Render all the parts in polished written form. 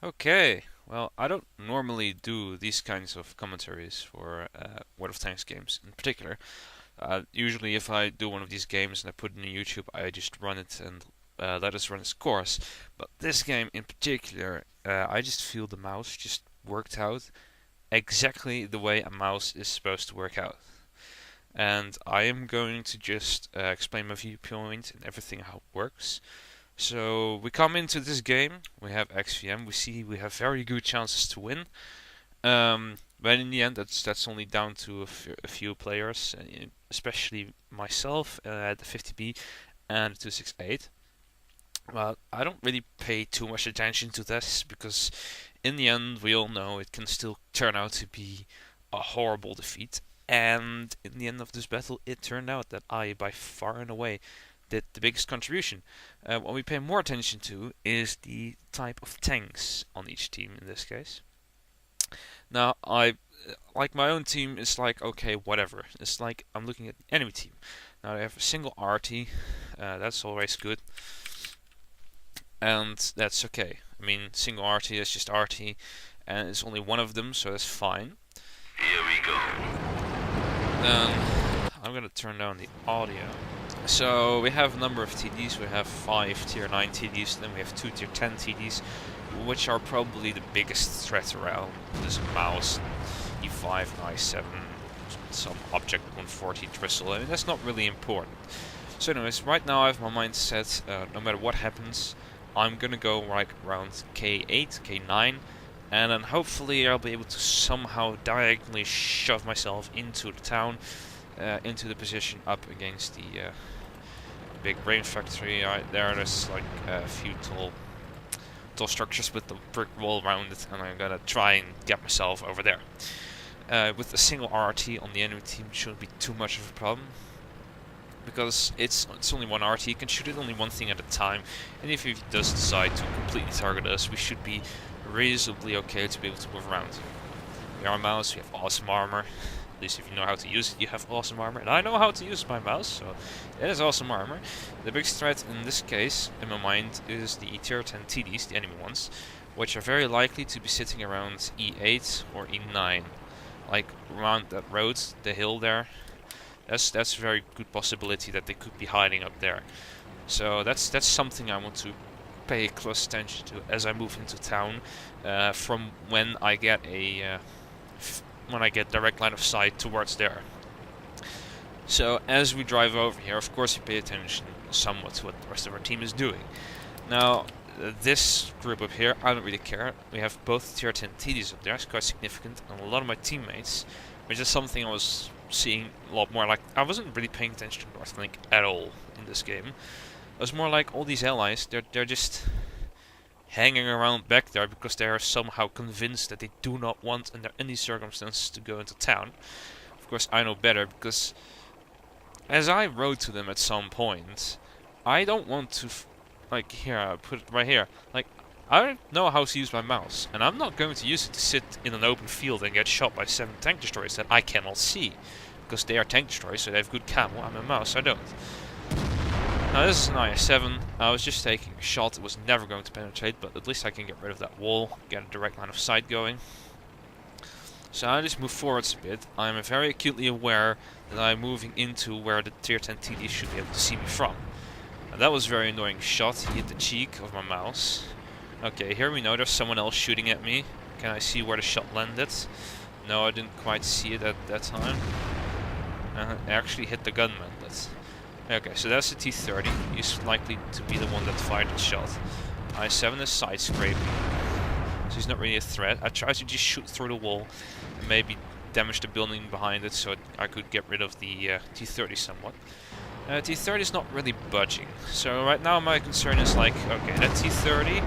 Okay, well, I don't normally do these kinds of commentaries for World of Tanks games in particular. Usually, if I do one of these games and I put it on YouTube, I just run it and let us run its course. But this game in particular, I just feel the mouse just worked out exactly the way a mouse is supposed to work out. And I am going to just explain my viewpoint and everything how it works. So we come into this game, we have XVM, we see we have very good chances to win. But in the end, that's only down to a few players, especially myself at the 50B and the 268. Well, I don't really pay too much attention to this because in the end, we all know it can still turn out to be a horrible defeat. And in the end of this battle, it turned out that I, by far and away, did the biggest contribution. What we pay more attention to is the type of tanks on each team in this case. Now, I like my own team is like okay, whatever. It's like I'm looking at the enemy team. Now they have a single RT, that's always good, and that's okay. I mean, single RT is just RT, and it's only one of them, so that's fine. Here we go. Then I'm gonna turn down the audio. So we have a number of TDs. We have 5 tier 9 TDs, then we have 2 tier 10 TDs, which are probably the biggest threat around. There's a mouse, E5, an i7, some object 140 bristle. I mean, that's not really important. So anyways, right now I have my mind set, no matter what happens, I'm gonna go right around K8, K9, and then hopefully I'll be able to somehow diagonally shove myself into the town, into the position up against the big brain factory. There's like a few tall structures with the brick wall around it, and I'm gonna try and get myself over there. With a single RT on the enemy team, it shouldn't be too much of a problem because it's only one RT. You can shoot it only one thing at a time, and if he does decide to completely target us, we should be reasonably okay to be able to move around. We are a mouse. We have awesome armor. At least if you know how to use it, you have awesome armor. And I know how to use my mouse, so it is awesome armor. The biggest threat in this case, in my mind, is the tier 10 TDs, the enemy ones, which are very likely to be sitting around E8 or E9. Like around that road, the hill there. That's a very good possibility that they could be hiding up there. So that's something I want to pay close attention to as I move into town. From when I get direct line of sight towards there. So as we drive over here, of course, you pay attention somewhat to what the rest of our team is doing. Now, this group up here, I don't really care. We have both tier 10 TDs up there, it's quite significant, and a lot of my teammates, which is something I was seeing a lot more. Like, I wasn't really paying attention to Northlink at all in this game. It was more like all these allies, they're just hanging around back there because they are somehow convinced that they do not want under any circumstances to go into town. Of course, I know better because as I wrote to them at some point, I don't want to, like, here, I put it right here, like, I don't know how to use my mouse, and I'm not going to use it to sit in an open field and get shot by 7 tank destroyers that I cannot see, because they are tank destroyers, so they have good camo. I'm a mouse, I don't. Now this is an IS-7, I was just taking a shot, it was never going to penetrate, but at least I can get rid of that wall, get a direct line of sight going. So I just move forwards a bit. I'm very acutely aware that I'm moving into where the tier 10 TD should be able to see me from. And that was a very annoying shot, he hit the cheek of my mouse. Okay, here we know there's someone else shooting at me. Can I see where the shot landed? No, I didn't quite see it at that time. I actually hit the gunman. Okay, so that's the T-30. He's likely to be the one that fired the shot. I-7 is side scraping, so he's not really a threat. I tried to just shoot through the wall and maybe damage the building behind it so I could get rid of the T-30 somewhat. T-30 is not really budging, so right now my concern is like, okay, that T-30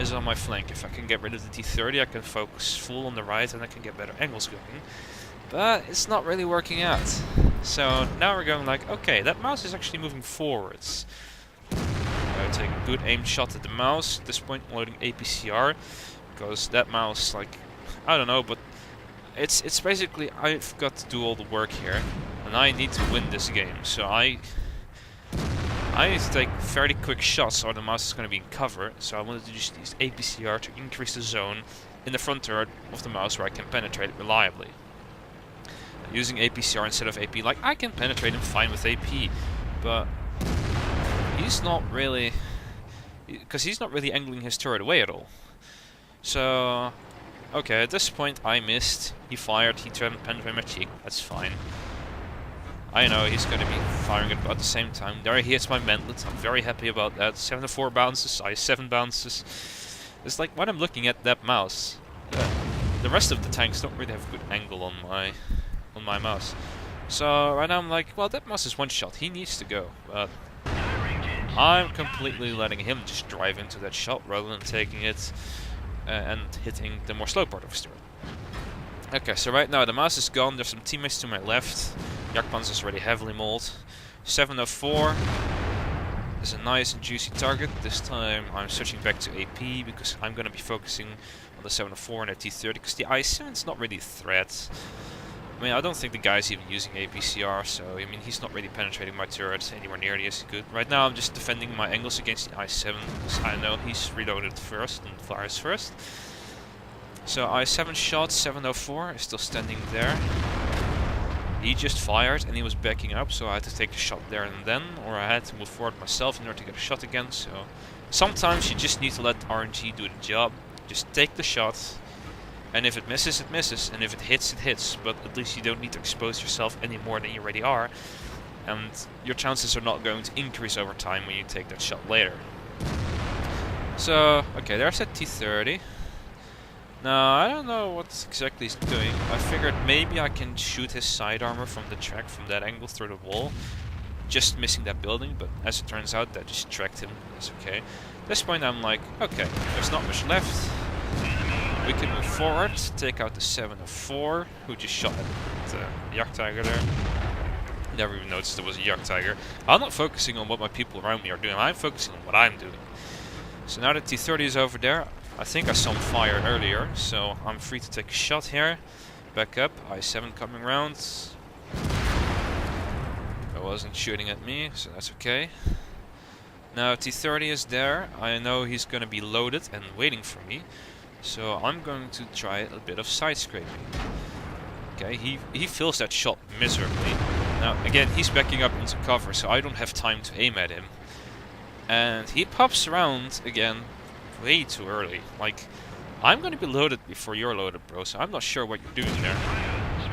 is on my flank. If I can get rid of the T-30, I can focus full on the right and I can get better angles going. But it's not really working out. So now we're going like, okay, that mouse is actually moving forwards. I take a good aim shot at the mouse. At this point, loading APCR, because that mouse, like, I don't know, but it's basically I've got to do all the work here, and I need to win this game. So I need to take fairly quick shots or the mouse is going to be in cover, so I wanted to just use APCR to increase the zone in the front turret of the mouse where I can penetrate it reliably. Using APCR instead of AP, like, I can penetrate him fine with AP, but he's not really... because he's not really angling his turret away at all. So... okay, at this point I missed, he fired, he tried to penetrate my cheek, that's fine. I know he's going to be firing at about the same time. There he hits my mantlet. I'm very happy about that. 7-4 bounces, I-7 bounces. It's like when I'm looking at that mouse, the rest of the tanks don't really have a good angle on my mouse. So right now I'm like, well, that mouse is one shot. He needs to go. But I'm completely letting him just drive into that shot rather than taking it and hitting the more slow part of his turret. Okay, so right now the mouse is gone. There's some teammates to my left. Jagdpanzer is already heavily mauled. 704 is a nice and juicy target. This time I'm switching back to AP because I'm going to be focusing on the 704 and the T30 because the I7 is not really a threat. I mean, I don't think the guy's even using APCR, so I mean, he's not really penetrating my turret anywhere nearly as good. Right now I'm just defending my angles against the I7 because I know he's reloaded first and fires first. So I7 shot, 704 is still standing there. He just fired and he was backing up, so I had to take the shot there and then, or I had to move forward myself in order to get a shot again. So sometimes you just need to let RNG do the job. Just take the shot, and if it misses, it misses, and if it hits, it hits. But at least you don't need to expose yourself any more than you already are, and your chances are not going to increase over time when you take that shot later. So, okay, there's that T30. Now, I don't know what exactly he's doing. I figured maybe I can shoot his side armor from the track, from that angle through the wall. Just missing that building, but as it turns out, that just tracked him. That's okay. At this point, I'm like, okay, there's not much left. We can move forward, take out the 704, who just shot at the Jagdtiger there. Never even noticed there was a Jagdtiger. I'm not focusing on what my people around me are doing, I'm focusing on what I'm doing. So now that T30 is over there, I think I saw him fire earlier, so I'm free to take a shot here. Back up, I7 coming round. It wasn't shooting at me, so that's okay. Now T30 is there. I know he's going to be loaded and waiting for me. So I'm going to try a bit of side scraping. Okay, he fills that shot miserably. Now again, he's backing up into cover, so I don't have time to aim at him. And he pops around again way too early. Like, I'm going to be loaded before you're loaded, bro, so I'm not sure what you're doing there.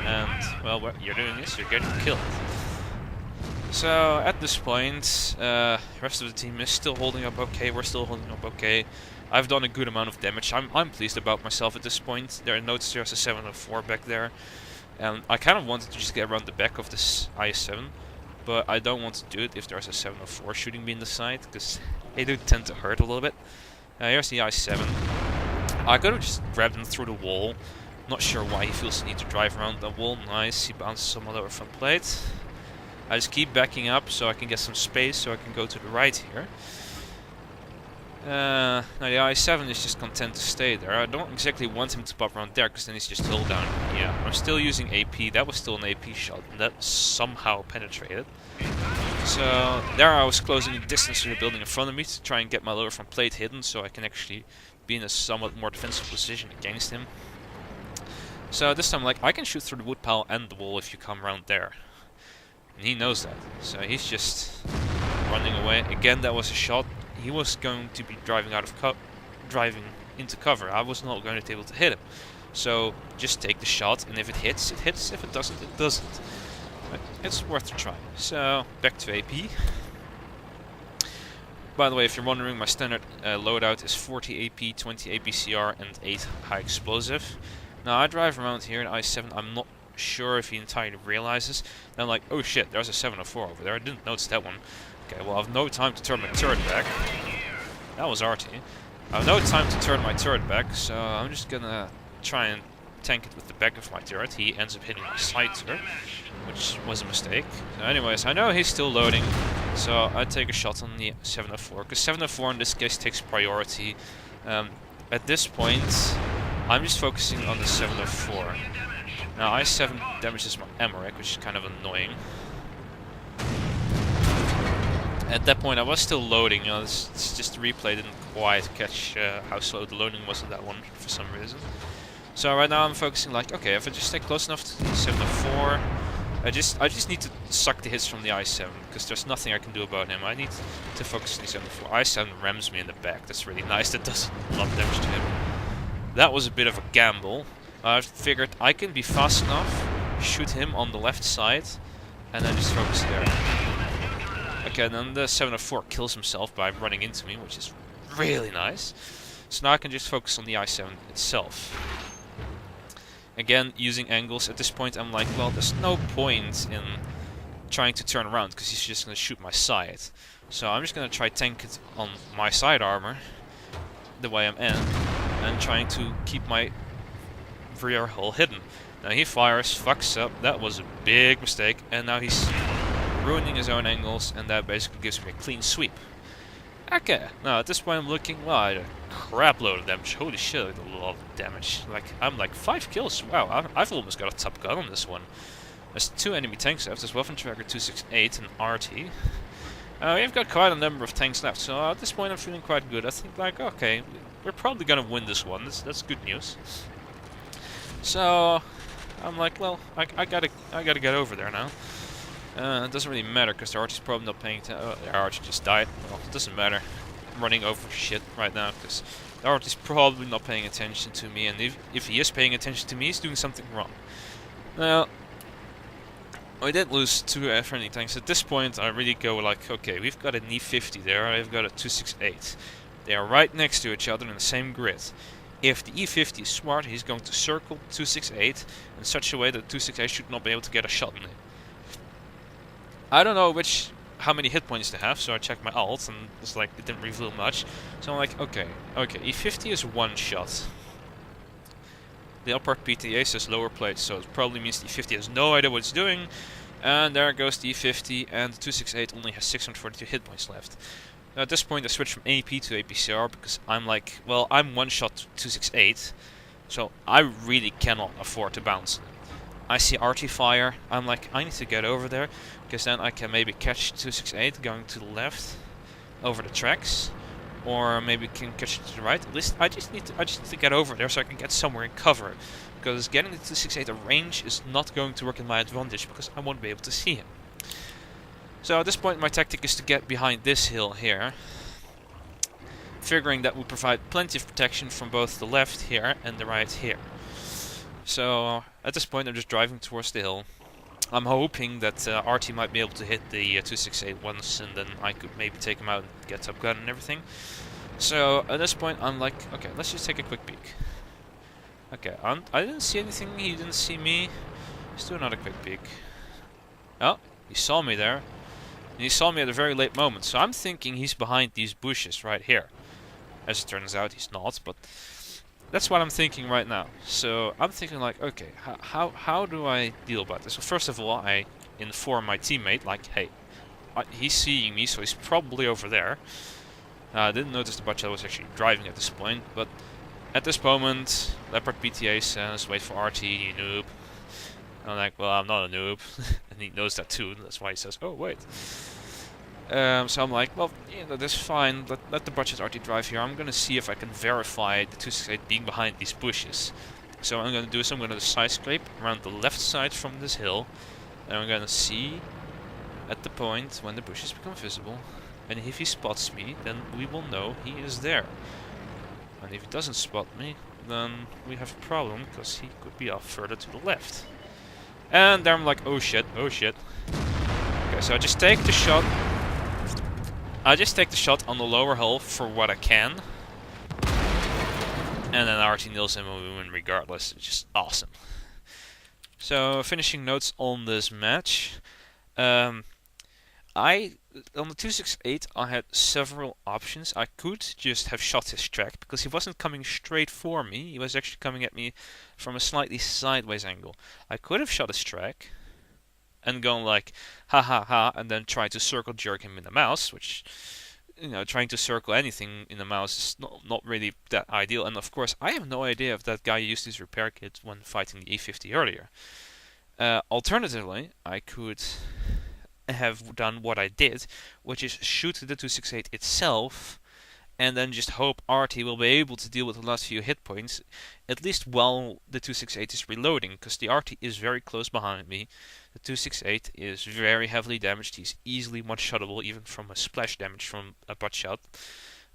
And, well, what you're doing is you're getting killed. So, at this point, the rest of the team is still holding up okay, we're still holding up okay. I've done a good amount of damage, I'm pleased about myself at this point. There are notes, there's a 704 back there. And I kind of wanted to just get around the back of this I7, but I don't want to do it if there's a 704 shooting me in the side, because they do tend to hurt a little bit. Here's the I7. I could have just grabbed him through the wall. Not sure why he feels the need to drive around the wall. Nice, he bounces somewhat over front plate. I just keep backing up so I can get some space so I can go to the right here. Now the I7 is just content to stay there. I don't exactly want him to pop around there because then he's just hull down. Yeah, I'm still using AP. That was still an AP shot and that somehow penetrated. So there I was closing the distance to the building in front of me to try and get my lower front plate hidden so I can actually be in a somewhat more defensive position against him. So this time, like, I can shoot through the wood pile and the wall if you come around there. And he knows that. So he's just running away. Again, that was a shot. He was going to be driving out of driving into cover. I was not going to be able to hit him. So just take the shot, and if it hits, it hits. If it doesn't, it doesn't. But it's worth a try. So back to AP. By the way, if you're wondering, my standard loadout is 40 AP, 20 APCR, and 8 high explosive. Now I drive around here in I7. I'm not sure if he entirely realizes. Then I'm like, oh shit, there's a 704 over there. I didn't notice that one. Okay, well I have no time to turn my turret back. That was RT. I have no time to turn my turret back, so I'm just gonna try and tank it with the back of my turret. He ends up hitting my side turret, which was a mistake. So anyways, I know he's still loading, so I take a shot on the 704, because 704 in this case takes priority. At this point, I'm just focusing on the 704. Now I7 damages my Amarak, which is kind of annoying. At that point I was still loading, it's just the replay didn't quite catch how slow the loading was on that one for some reason. So right now I'm focusing like, okay, if I just stay close enough to the 704, I just need to suck the hits from the i7, because there's nothing I can do about him. I need to focus on the 704. i7 rams me in the back, that's really nice, that does a lot of damage to him. That was a bit of a gamble. I figured I can be fast enough, shoot him on the left side, and then just focus there. Okay, then the 704 kills himself by running into me, which is really nice. So now I can just focus on the i7 itself. Again, using angles. At this point I'm like, well, there's no point in trying to turn around, because he's just going to shoot my side. So I'm just going to try tank it on my side armor, the way I'm in, and trying to keep my rear hull hidden. Now he fires, fucks up, that was a big mistake, and now he's ruining his own angles, and that basically gives me a clean sweep. Okay, now at this point I'm looking, well, I had a crap load of damage. Holy shit, I did a lot of damage. Like, I'm like 5 kills. Wow, I've almost got a top gun on this one. There's 2 enemy tanks left. There's Waffentrager 268 and RT. We've got quite a number of tanks left, so at this point I'm feeling quite good. I think, like, okay, we're probably gonna win this one. That's good news. So I'm like, well, I gotta get over there now. It doesn't really matter, because the Archer's probably not paying attention. The Archer just died. Well, it doesn't matter. I'm running over shit right now, because the Archer's probably not paying attention to me, and if he is paying attention to me, he's doing something wrong. Now, I did lose 2 friendly tanks. At this point, I really go like, okay, we've got an E50 there, I've got a 268. They are right next to each other in the same grid. If the E50 is smart, he's going to circle 268 in such a way that 268 should not be able to get a shot on him. I don't know how many hit points they have, so I checked my alt, and it's like, it didn't reveal much. So I'm like, okay, E50 is 1 shot. The upper PTA says lower plate, so it probably means the E50 has no idea what it's doing. And there goes the E50, and the 268 only has 642 hit points left. Now at this point I switched from AP to APCR, because I'm like, well, I'm 1 shot to 268, so I really cannot afford to bounce. I see RT fire, I'm like, I need to get over there, because then I can maybe catch 268 going to the left over the tracks, or maybe can catch it to the right. At least I just need to get over there so I can get somewhere in cover, because getting the 268 at range is not going to work in my advantage, because I won't be able to see him. So at this point my tactic is to get behind this hill here, figuring that would provide plenty of protection from both the left here and the right here. So at this point I'm just driving towards the hill. I'm hoping that RT might be able to hit the 268 once, and then I could maybe take him out and get Top Gun and everything. So at this point I'm like, okay, let's just take a quick peek. Okay, I didn't see anything, he didn't see me. Let's do another quick peek. Oh, he saw me there. And he saw me at a very late moment, so I'm thinking he's behind these bushes right here. As it turns out, he's not, but that's what I'm thinking right now. So I'm thinking like, okay, how do I deal about this? So first of all, I inform my teammate, like, hey, he's seeing me, so he's probably over there. I didn't notice the Bachelor was actually driving at this point, but at this moment, Leopard PTA says, wait for RT, you noob. I'm like, well, I'm not a noob. And he knows that too, that's why he says, oh, wait. So I'm like, well, yeah, that's fine, let the budget RT drive here. I'm gonna see if I can verify the 268 being behind these bushes. So what I'm gonna do is I'm gonna side scrape around the left side from this hill, and I'm gonna see at the point when the bushes become visible, and if he spots me, then we will know he is there. And if he doesn't spot me, then we have a problem, because he could be off further to the left. And there I'm like, oh shit, oh shit. Okay, so I just take the shot. I just take the shot on the lower hull for what I can. And then RT nails him and we win regardless. It's just awesome. So, finishing notes on this match. On the 268 I had several options. I could just have shot his track, because he wasn't coming straight for me. He was actually coming at me from a slightly sideways angle. I could have shot his track and gone like, ha ha ha, and then try to circle jerk him in the mouse, which, you know, trying to circle anything in the mouse is not really that ideal. And of course, I have no idea if that guy used his repair kit when fighting the E50 earlier. Alternatively, I could have done what I did, which is shoot the 268 itself, and then just hope Artie will be able to deal with the last few hit points, at least while the 268 is reloading, because the Artie is very close behind me. The 268 is very heavily damaged. He's easily one-shottable, even from a splash damage from a butt shot.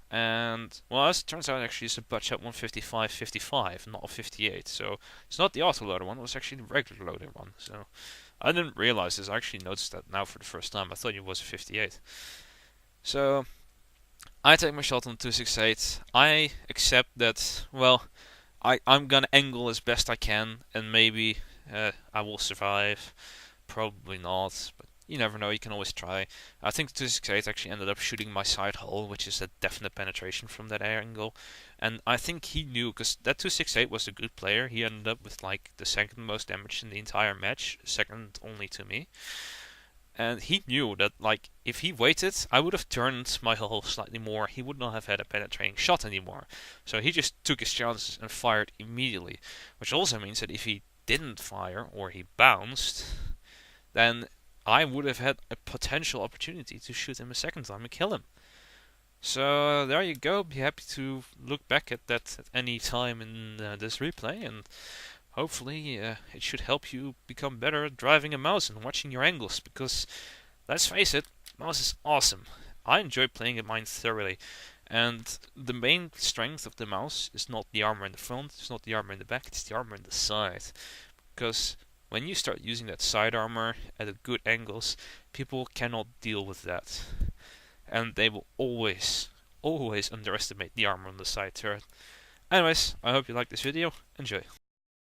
And, well, as it turns out, actually, it's a butt shot 155-55, not a 58. So, it's not the auto-loader one, it was actually the regular loader one. So, I didn't realize this. I actually noticed that now for the first time. I thought it was a 58. So, I take my shot on the 268. I accept that, well, I'm gonna angle as best I can, and maybe I will survive. Probably not, but you never know, you can always try. I think the 268 actually ended up shooting my side hull, which is a definite penetration from that air angle. And I think he knew, because that 268 was a good player. He ended up with like the second most damage in the entire match, second only to me. And he knew that, like, if he waited, I would have turned my hull slightly more. He would not have had a penetrating shot anymore. So he just took his chances and fired immediately. Which also means that if he didn't fire, or he bounced, then I would have had a potential opportunity to shoot him a second time and kill him. So there you go. Be happy to look back at that at any time in this replay, and hopefully it should help you become better at driving a mouse and watching your angles, because let's face it, mouse is awesome. I enjoy playing mine thoroughly, and the main strength of the mouse is not the armor in the front, it's not the armor in the back, it's the armor in the side. Because when you start using that side armor at good angles, people cannot deal with that. And they will always underestimate the armor on the side turret. Anyways, I hope you liked this video. Enjoy.